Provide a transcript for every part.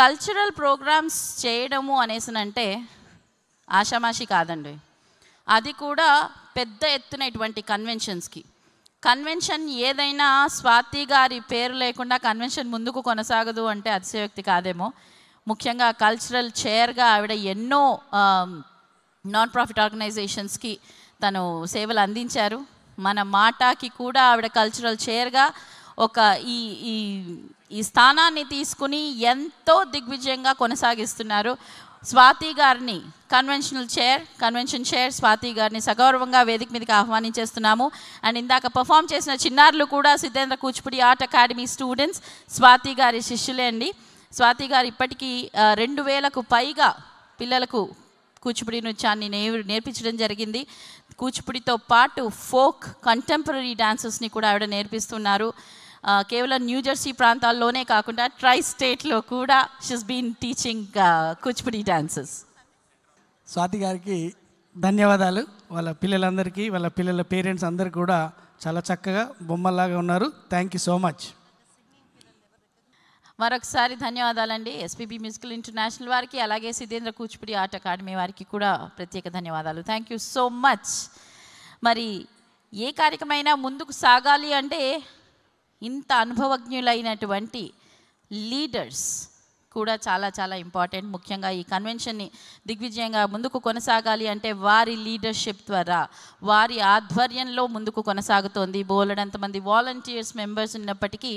Cultural programmes చేయడము అనేసినంటే ఆషామాషి కాదండి. అది కూడా పెద్ద ఎత్తున ఇటువంటి కన్వెన్షన్ ఏదైనా స్వాతి గారి పేరు లేకుండా కన్వెన్షన్ ముందుకు కొనసాగదు అంటే అతిశయోక్తి కాదేమో. ముఖ్యంగా కల్చరల్ చైర్గా ఆవిడ ఎన్నో నాన్ ప్రాఫిట్ ఆర్గనైజేషన్స్కి తను సేవలు అందించారు. మన మాటాకి కూడా ఆవిడ కల్చరల్ చైర్గా ఒక ఈ స్థానాన్ని తీసుకుని ఎంతో దిగ్విజయంగా కొనసాగిస్తున్నారు. స్వాతి గారిని కన్వెన్షన్ చైర్ స్వాతి గారిని సగౌరవంగా వేదిక మీదకి ఆహ్వానించేస్తున్నాము. అండ్ ఇందాక పర్ఫామ్ చేసిన చిన్నారులు కూడా Siddhendra Kuchipudi art academy students, Swathi గారి శిష్యులే అండి. స్వాతి గారు ఇప్పటికీ 2000కు పైగా పిల్లలకు కూచిపూడి నృత్యాన్ని నేర్పించడం జరిగింది. కూచిపూడితో పాటు ఫోక్ కంటెంపరీ డాన్సెస్ని కూడా ఆవిడ నేర్పిస్తున్నారు. కేవలం న్యూజెర్సీ ప్రాంతాల్లోనే కాకుండా ట్రై స్టేట్లో కూడా she's been teaching Kuchipudi dances. Swathi గారికి ధన్యవాదాలు. వాళ్ళ పిల్లలందరికీ, వాళ్ళ పిల్లల పేరెంట్స్ అందరికీ కూడా చాలా చక్కగా బొమ్మల్లాగా ఉన్నారు. Thank you so much. మరొకసారి ధన్యవాదాలండి ఎస్పీబీ మ్యూజికల్ ఇంటర్నేషనల్ వారికి, అలాగే సిద్ధేంద్ర కూచిపూడి ఆర్ట్ అకాడమీ వారికి కూడా ప్రత్యేక ధన్యవాదాలు. Thank you so much. మరి ఏ కార్యక్రమైనా ముందుకు సాగాలి అంటే ఇంత అనుభవజ్ఞులైనటువంటి లీడర్స్ కూడా చాలా చాలా ఇంపార్టెంట్. ముఖ్యంగా ఈ కన్వెన్షన్ని దిగ్విజయంగా ముందుకు కొనసాగాలి అంటే వారి లీడర్షిప్ ద్వారా, వారి ఆధ్వర్యంలో ముందుకు కొనసాగుతోంది. బోలెడంతమంది వాలంటీర్స్ మెంబర్స్ ఉన్నప్పటికీ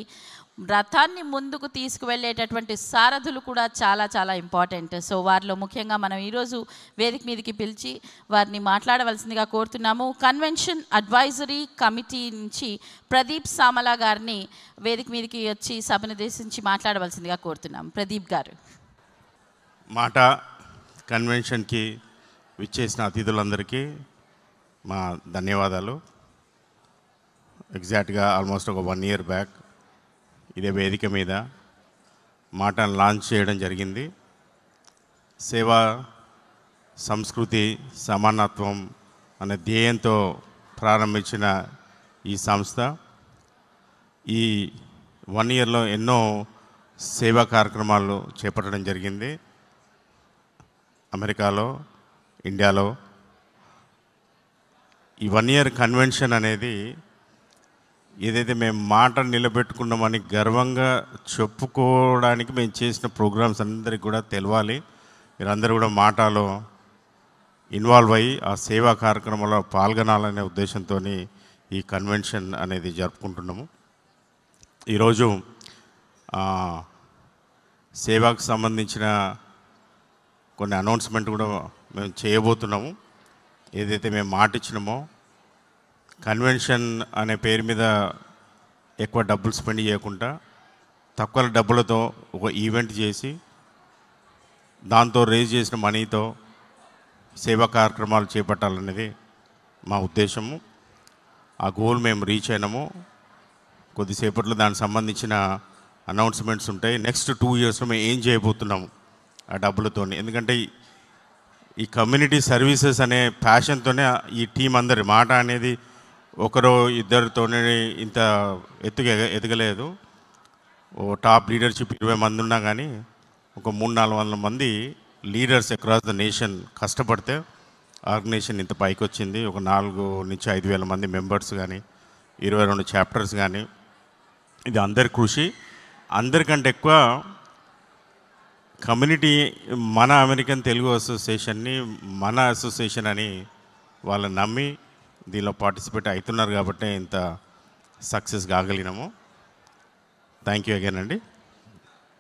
రథాన్ని ముందుకు తీసుకువెళ్ళేటటువంటి సారథులు కూడా చాలా చాలా ఇంపార్టెంట్. సో వారిలో ముఖ్యంగా మనం ఈరోజు వేదిక మీదకి పిలిచి వారిని మాట్లాడవలసిందిగా కోరుతున్నాము. కన్వెన్షన్ అడ్వైజరీ కమిటీ నుంచి ప్రదీప్ సామలా గారిని వేదిక మీదకి వచ్చి సభనుద్దేశించి మాట్లాడవలసిందిగా కోరుతున్నాం. ప్రదీప్ గారు. మాట కన్వెన్షన్కి విచ్చేసిన అతిథులందరికీ మా ధన్యవాదాలు. ఎగ్జాక్ట్గా ఆల్మోస్ట్ ఒక 1 year బ్యాక్ ఇదే వేదిక మీద మాటను లాంచ్ చేయడం జరిగింది. సేవా, సంస్కృతి, సమానత్వం అనే ధ్యేయంతో ప్రారంభించిన ఈ సంస్థ ఈ 1 yearలో ఎన్నో సేవా కార్యక్రమాలు చేపట్టడం జరిగింది. అమెరికాలో, ఇండియాలో. ఈ 1 year కన్వెన్షన్ అనేది ఏదైతే మేము మాట నిలబెట్టుకున్నామని గర్వంగా చెప్పుకోవడానికి మేము చేసిన ప్రోగ్రామ్స్ అందరికీ కూడా తెలవాలి. మీరందరూ కూడా మాటలో ఇన్వాల్వ్ అయ్యి ఆ సేవా కార్యక్రమంలో పాల్గొనాలనే ఉద్దేశంతో ఈ కన్వెన్షన్ అనేది జరుపుకుంటున్నాము. ఈరోజు సేవాకు సంబంధించిన కొన్ని అనౌన్స్మెంట్ కూడా మేము చేయబోతున్నాము. ఏదైతే మేము మాట ఇచ్చినామో కన్వెన్షన్ అనే పేరు మీద ఎక్కువ డబ్బులు స్పెండ్ చేయకుండా తక్కువ డబ్బులతో ఒక ఈవెంట్ చేసి దాంతో రేజ్ చేసిన మనీతో సేవా కార్యక్రమాలు చేపట్టాలనేది మా ఉద్దేశము. ఆ గోల్ మేము రీచ్ అయినాము. కొద్దిసేపట్లో దానికి సంబంధించిన అనౌన్స్మెంట్స్ ఉంటాయి. నెక్స్ట్ 2 yearsలో మేము ఏం చేయబోతున్నాము ఆ డబ్బులతో. ఎందుకంటే ఈ కమ్యూనిటీ సర్వీసెస్ అనే ప్యాషన్తోనే ఈ టీం అందరి మాట అనేది ఒకరు ఇద్దరితోనే ఇంత ఎదగలేదు. ఓ టాప్ లీడర్షిప్ 20 మంది ఉన్నా కానీ ఒక 300-400 మంది లీడర్స్ అక్రాస్ ద నేషన్ కష్టపడితే ఆర్గనైజేషన్ ఇంత పైకి వచ్చింది. ఒక 4 నుంచి 5 వేల మంది మెంబర్స్ కానీ 22 చాప్టర్స్ కానీ. ఇది అందరి కృషి. అందరికంటే ఎక్కువ కమ్యూనిటీ మన అమెరికన్ తెలుగు అసోసియేషన్ని మన అసోసియేషన్ అని వాళ్ళని నమ్మి దీనిలో పార్టిసిపేట్ అవుతున్నారు కాబట్టి ఇంత సక్సెస్ కాగలిగినాము. థ్యాంక్ యూ అగైన్ అండి.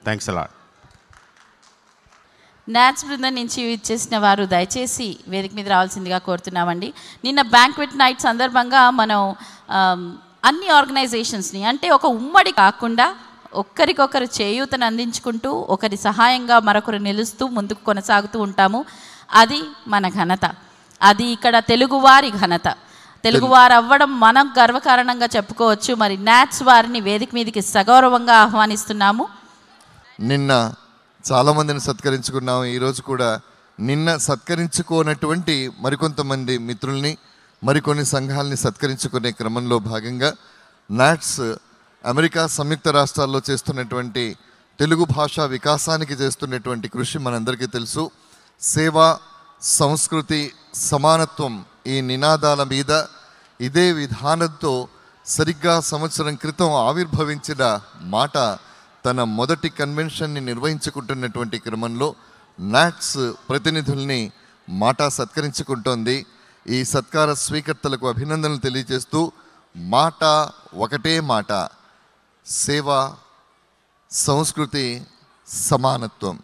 Thanks a lot. డాన్స్ బృందం నుంచి ఇచ్చేసిన వారు దయచేసి వేదిక మీద రావాల్సిందిగా కోరుతున్నామండి. నిన్న బ్యాంక్వెట్ నైట్ సందర్భంగా మనం అన్ని ఆర్గనైజేషన్స్ని అంటే ఒక ఉమ్మడి కాకుండా ఒక్కరికొకరు చేయూతను అందించుకుంటూ ఒకరి సహాయంగా మరొకరు నిలుస్తూ ముందుకు కొనసాగుతూ ఉంటాము. అది మన ఘనత. అది ఇక్కడ తెలుగువారి ఘనత. తెలుగువారు అవ్వడం మనం గర్వకారణంగా చెప్పుకోవచ్చు. మరి నాట్స్ వారిని వేదిక మీదకి సగౌరవంగా ఆహ్వానిస్తున్నాము. నిన్న చాలామందిని సత్కరించుకున్నాము. ఈరోజు కూడా నిన్న సత్కరించుకోనటువంటి మరికొంతమంది మిత్రుల్ని, మరికొన్ని సంఘాలని సత్కరించుకునే క్రమంలో భాగంగా నాట్స్ అమెరికా సంయుక్త రాష్ట్రాల్లో చేస్తున్నటువంటి తెలుగు భాషా వికాసానికి చేస్తున్నటువంటి కృషి మనందరికీ తెలుసు. సేవ, సంస్కృతి, సమానత్వం ఈ నినాదాల మీద ఇదే విధానంతో సరిగ్గా సంవత్సరం క్రితం ఆవిర్భవించిన మాట తన మొదటి కన్వెన్షన్ని నిర్వహించుకుంటున్నటువంటి క్రమంలో నాట్స్ ప్రతినిధుల్ని మాట సత్కరించుకుంటోంది. ఈ సత్కార స్వీకర్తలకు అభినందనలు తెలియజేస్తూ మాట ఒకటే మాట, సేవ, సంస్కృతి, సమానత్వం.